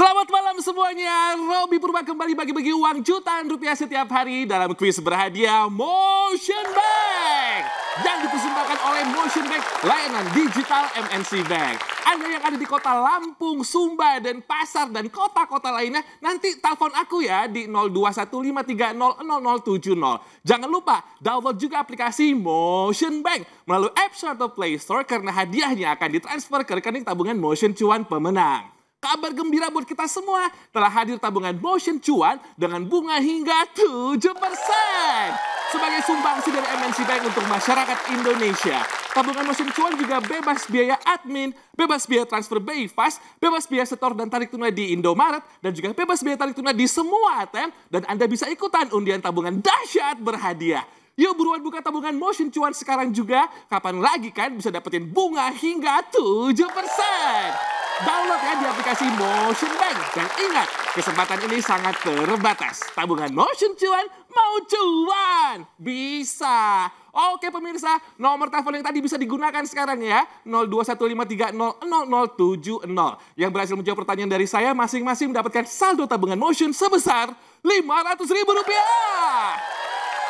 Selamat malam semuanya, Robby Purba kembali bagi-bagi uang jutaan rupiah setiap hari dalam kuis berhadiah Motion Bank yang dipersembahkan oleh Motion Bank, layanan digital MNC Bank. Anda yang ada di kota Lampung, Sumba, dan Pasar, dan kota-kota lainnya, nanti telepon aku ya di 0215300070. Jangan lupa download juga aplikasi Motion Bank melalui App Store atau Play Store karena hadiahnya akan ditransfer ke rekening tabungan Motion Cuan pemenang. Kabar gembira buat kita semua, telah hadir tabungan Motion Cuan dengan bunga hingga 7%. Sebagai sumbangsi dari MNC Bank untuk masyarakat Indonesia, tabungan Motion Cuan juga bebas biaya admin, bebas biaya transfer BI Fast, bebas biaya setor dan tarik tunai di Indomaret, dan juga bebas biaya tarik tunai di semua ATM, dan Anda bisa ikutan undian tabungan dahsyat berhadiah. Yuk buruan buka tabungan Motion Cuan sekarang juga, kapan lagi kan bisa dapetin bunga hingga 7%. Download ya di aplikasi Motion Bank. Dan ingat, kesempatan ini sangat terbatas. Tabungan Motion Cuan mau cuan. Bisa. Oke pemirsa, nomor telepon yang tadi bisa digunakan sekarang ya. 0215300070. Yang berhasil menjawab pertanyaan dari saya masing-masing mendapatkan saldo tabungan Motion sebesar Rp500.000.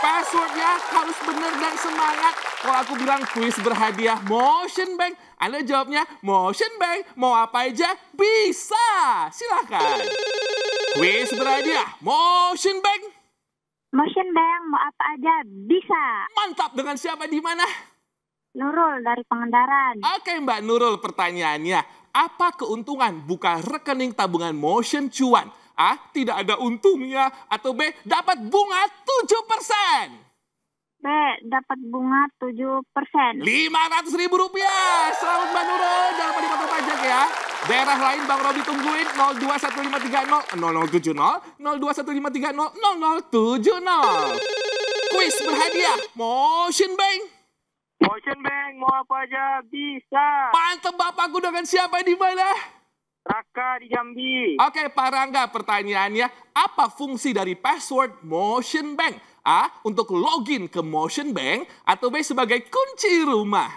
Passwordnya harus benar dan semangat. Kalau aku bilang kuis berhadiah Motion Bank, Anda jawabnya Motion Bank, mau apa aja bisa. Silakan. Kuis berhadiah Motion Bank. Motion Bank, mau apa aja bisa. Mantap, dengan siapa di mana? Nurul dari Pangandaran. Oke Mbak Nurul, pertanyaannya. Apa keuntungan buka rekening tabungan Motion Cuan? A. Tidak ada untungnya. Atau B. Dapat bunga 7%. B. Dapat bunga 7%. Rp500.000. Selamat Mbak Nurul. Jangan lupa dipotong pajak ya. Daerah lain Bang Robby tungguin 0215300070, 0215300070. Kuis berhadiah Motion Bank. Motion Bank, mau apa aja bisa. Mantap Bapakku, dengan siapa di mana? Raka di Jambi. Oke, Pak Rangga, pertanyaannya, apa fungsi dari password Motion Bank? A. Untuk login ke Motion Bank, atau B. Sebagai kunci rumah?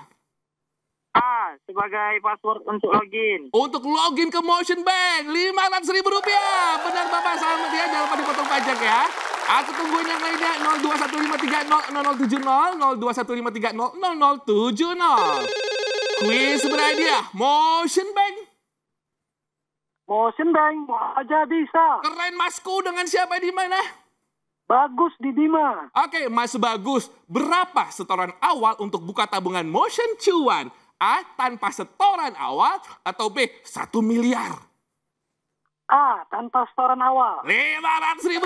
A. Sebagai password untuk login. Untuk login ke Motion Bank, Rp500.000. Benar Bapak, selamat ya, jangan lupa dipotong pajak ya. Aku tungguin yang lainnya, 0215300070, 0215300070. Kuis berhadiah Motion Bank. Motion Bank, mau aja bisa. Keren Masku, dengan siapa di mana? Bagus di Bima. Oke, Mas Bagus. Berapa setoran awal untuk buka tabungan Motion Cuan? A. Tanpa setoran awal, atau B. 1 miliar? A. Tanpa setoran awal. Rp500.000.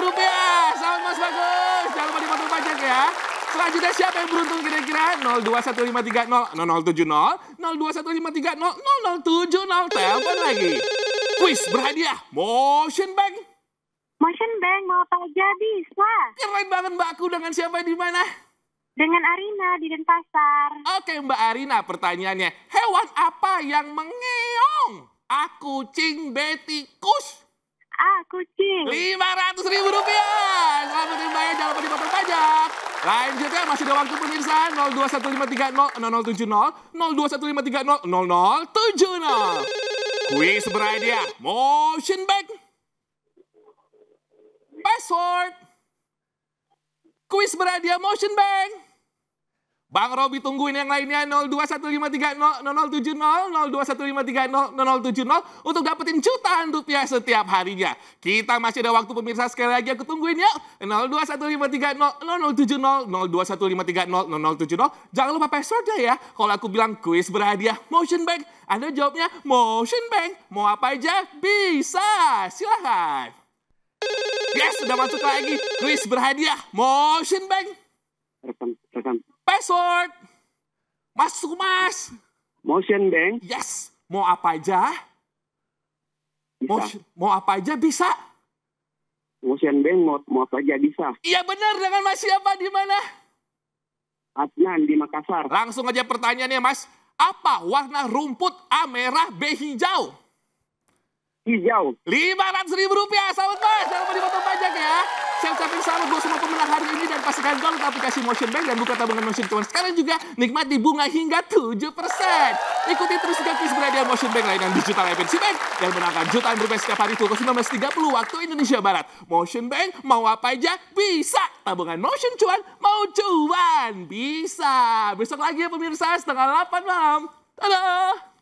Selamat Mas Bagus. Jangan lupa dipotong pajak ya. Selanjutnya siapa yang beruntung kira-kira? 0215300070, 0215300070. Telepon lagi. Kuis berhadiah Motion Bank. Motion Bank, mau apa aja bisa. Keren banget Mbakku, dengan siapa di mana? Dengan Arina di Denpasar. Oke Mbak Arina, pertanyaannya. Hewan apa yang mengeong? A. Kucing, B. Tikus. A. Kucing. Rp500.000. Selamat Mbak ya, jangan lupa dipotong pajak. Lanjutnya masih ada waktu pemirsa. 0215300070, 0215300070. Kuis berhadiah Motion Bank. Password. Kuis berhadiah Motion Bank. Bang Robby tungguin yang lainnya 0215300070, 0215300070 untuk dapetin jutaan rupiah setiap harinya. Kita masih ada waktu pemirsa, sekali lagi aku tungguin yuk. 0215300070, 0215300070. Jangan lupa passwordnya ya. Kalau aku bilang kuis berhadiah Motion Bank, Anda jawabnya Motion Bank. Mau apa aja bisa. Silahkan. Yes, sudah masuk lagi. Kuis berhadiah Motion Bank. Rekam. Password. Masuk Mas. Motion Bank. Yes. Mau apa aja? Bisa. Mau apa aja bisa. Motion Bank, mau apa aja bisa. Iya benar, dengan Mas siapa di mana? Adnan di Makassar. Langsung aja pertanyaannya Mas. Apa warna rumput A merah B hijau? Hijau. Rp500.000. Selamat Mas. Jangan lupa dipotong pajak ya. Saya ucapin selamat buat semua pemenang hari ini dan pastikan download aplikasi Motion Bank dan buka tabungan Motion Cuan sekarang juga nikmati bunga hingga 7%. Ikuti terus juga quiz berhadiah Motion Bank lain yang digital FNC Bank dan menangkan jutaan rupiah setiap hari pukul 19.30 waktu Indonesia Barat. Motion Bank mau apa aja bisa. Tabungan Motion cuan mau cuan bisa. Besok lagi ya pemirsa setengah 8 malam. Dadah.